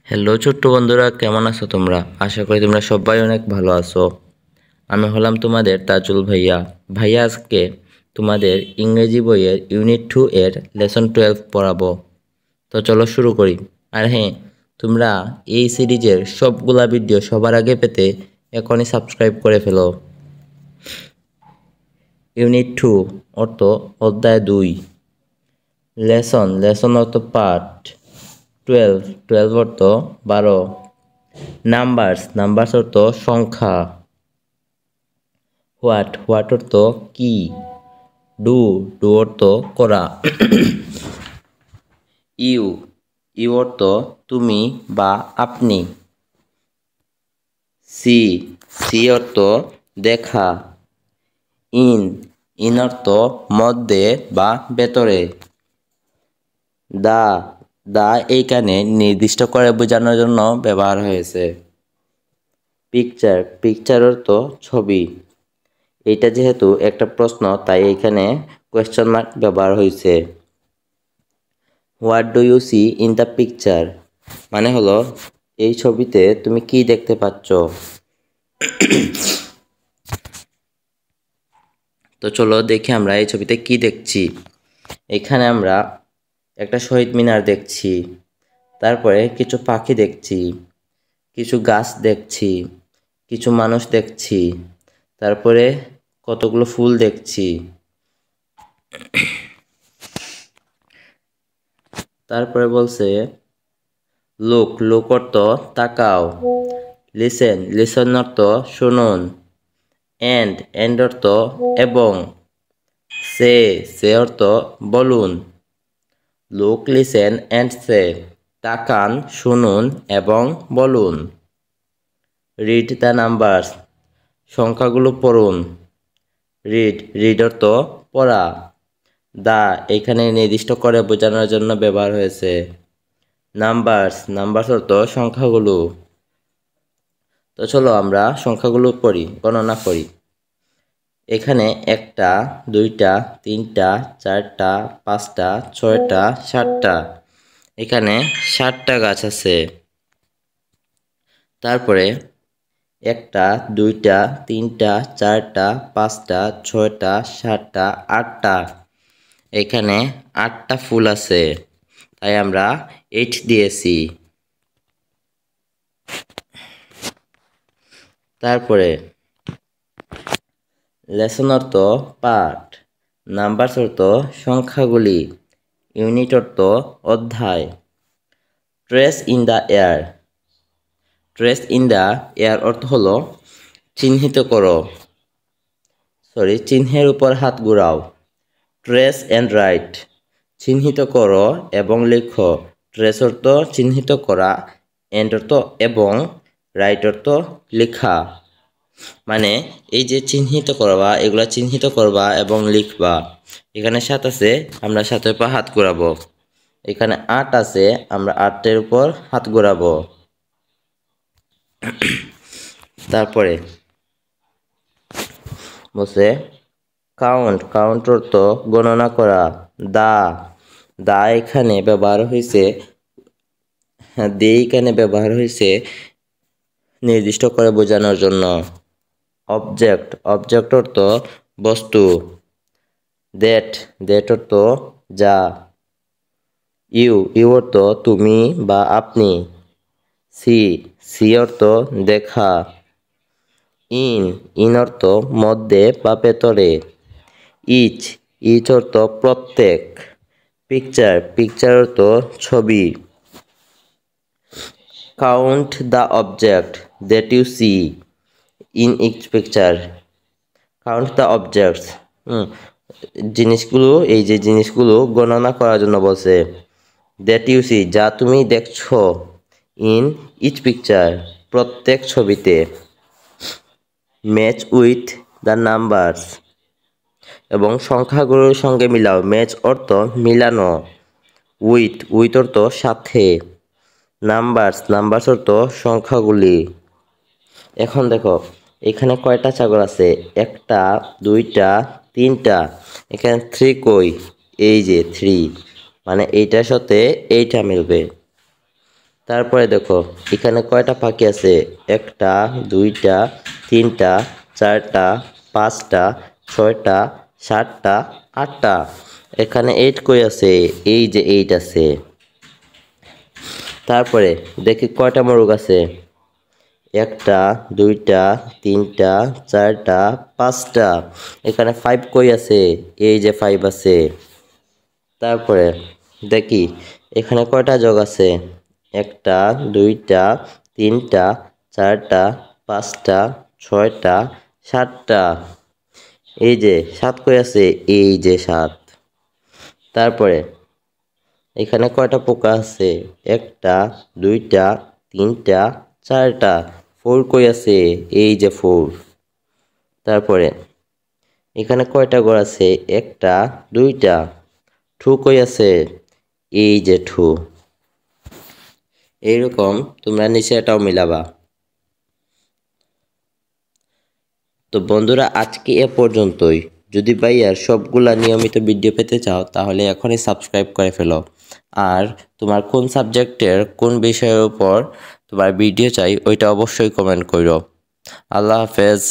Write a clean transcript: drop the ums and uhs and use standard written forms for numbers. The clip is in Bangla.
হ্যালো ছোট্ট বন্ধুরা, কেমন আছো তোমরা? আশা করি তোমরা সবাই অনেক ভালো আছো। আমি হলাম তোমাদের তাজুল ভাইয়া। ভাইয়া আজকে তোমাদের ইংরেজি বইয়ের ইউনিট 2 এর লেসন 12 পড়াবো। তো চলো শুরু করি। আর হ্যাঁ, তোমরা এই সিরিজের সবগুলা ভিডিও সবার আগে পেতে এখনই সাবস্ক্রাইব করে ফেলো। ইউনিট 2 অর্থ অধ্যায় 2। লেসন অর্থ পাঠ। 12 অর্থ 12। নাম্বারস অর্থ সংখ্যা। হোয়াট অর্থ কি। ডু অর্থ করা। ইউ অর্থ তুমি বা আপনি। সি অর্থ দেখা। ইন অর্থ মধ্যে বা ভেতরে। দা এইখানে নির্দিষ্ট করে বোঝানোর জন্য ব্যবহার হয়েছে। পিকচার অর্থ ছবি। এটা যেহেতু একটা প্রশ্ন, তাই এখানে কোয়েশ্চন মার্ক ব্যবহার হয়েছে। What do you see in the picture মানে হলো এই ছবিতে তুমি কি দেখতে পাচ্ছ। তো চলো দেখি আমরা এই ছবিতে কি দেখছি। এখানে আমরা একটা শহীদ মিনার দেখছি, তারপরে কিছু পাখি দেখছি, কিছু গাছ দেখছি, কিছু মানুষ দেখছি, তারপরে কতগুলো ফুল দেখছি। তারপরে বলছে লোক অর্থ তাকাও। লিসেন অর্থ শুনুন। এন্ড অর্থ এবং। সে অর্থ বলুন। লুক, লিসেন এন্ড সে তাকান, শুনুন এবং বলুন। রিড দ্য নাম্বারস সংখ্যাগুলো পড়ুন। রিড অর্থ পড়া। দা এখানে নির্দিষ্ট করে বোঝানোর জন্য ব্যবহার হয়েছে। নাম্বারস অর্থ সংখ্যাগুলো। তো চলো আমরা সংখ্যাগুলো পড়ি, গণনা করি। এখানে 1টা 2টা 3টা 4টা 5টা 6টা 7টা। এখানে 7টা গাছ আছে। তারপরে 1টা 2টা 3টা 4টা 5টা 6টা 7টা 8টা। এখানে 8টা ফুল আছে, তাই আমরা 8 দিয়েছি। তারপরে লেসন অর্থ পাঠ। নাম্বারস অর্থ সংখ্যাগুলি। ইউনিট অর্থ অধ্যায়। ট্রেস ইন দ্য এয়ার অর্থ হলো চিহ্নিত করো। চিহ্নের উপর হাত ঘুরাও। ট্রেস এন্ড রাইট চিহ্নিত করো এবং লেখো। ট্রেস অর্থ চিহ্নিত করা, এন্ড অর্থ এবং, রাইট অর্থ লেখা। মানে এই যে চিহ্নিত করবা, এগুলা চিহ্নিত করবা এবং লিখবা। এখানে 7 আছে, আমরা 7-এর উপর হাত ঘোরাবো। এখানে 8 আছে, আমরা 8-এর উপর হাত ঘোরাবো। তারপরে বলছে কাউন্ট অর্থ গণনা করা। দা এখানে ব্যবহার হয়েছে নির্দিষ্ট করে বোঝানোর জন্য। অবজেক্ট অর্থ বস্তু। দ্যাট অর্থ যা। ইউ অর্থ তুমি বা আপনি। সি অর্থ দেখা। ইন অর্থ মধ্যে বা ভেতরে। ইচ অর্থ প্রত্যেক। পিকচার অর্থ ছবি। Count the object that you see in each picture. Count the objects এই যে জিনিসগুলো গণনা করার জন্য বলছে। দ্যাট ইউ সি যা তুমি দেখছো। ইন ইচ পিকচার প্রত্যেক ছবিতে। ম্যাচ উইথ দ্য নাম্বারস এবং সংখ্যাগুলোর সঙ্গে মিলাও। ম্যাচ অর্থ মিলানো। উইথ অর্থ সাথে। নাম্বারস অর্থ সংখ্যাগুলি। এখন দেখো এখানে কয়টা ছাগল আছে। 1টা 2টা 3টা। এখানে 3 কই? এই যে 3, মানে এইটার সাথে এইটা মিলবে। তারপরে দেখো এখানে কয়টা পাখি আছে, একটা, দুইটা, তিনটা, চারটা, পাঁচটা, ছয়টা, সাতটা, আটটা। এখানে 8 কই আছে, এই যে 8 আছে। তারপরে দেখি কয়টা মোরগ আছে, একটা, দুইটা, তিনটা, চারটা, পাঁচটা। এখানে 5 কই আছে, এই যে 5 আছে। তারপরে দেখি এখানে কয়টা জগ আছে, একটা, দুইটা, তিনটা, চারটা, পাঁচটা, ছয়টা, সাতটা। এই যে 7 কই আছে, এই যে 7। তারপরে এখানে কয়টা পোকা আছে, একটা, দুইটা, তিনটা, চারটা। 4 কই আছে, এই যে 4। তারপরে এখানে কয়টা ঘর আছে, একটা, দুইটা। 2 কই আছে, এই যে 2। এইরকম তোমরা নিচে এটাও মিলাবা। তো বন্ধুরা আজকে এ পর্যন্তই। যদি ভাইয়ার সবগুলা নিয়মিত ভিডিও পেতে চাও তাহলে এখনই সাবস্ক্রাইব করে ফেলো। আর তোমার কোন সাবজেক্টের কোন বিষয়ের উপর তোমার ভিডিও চাই ওইটা অবশ্যই কমেন্ট করো। আল্লাহ হাফেজ।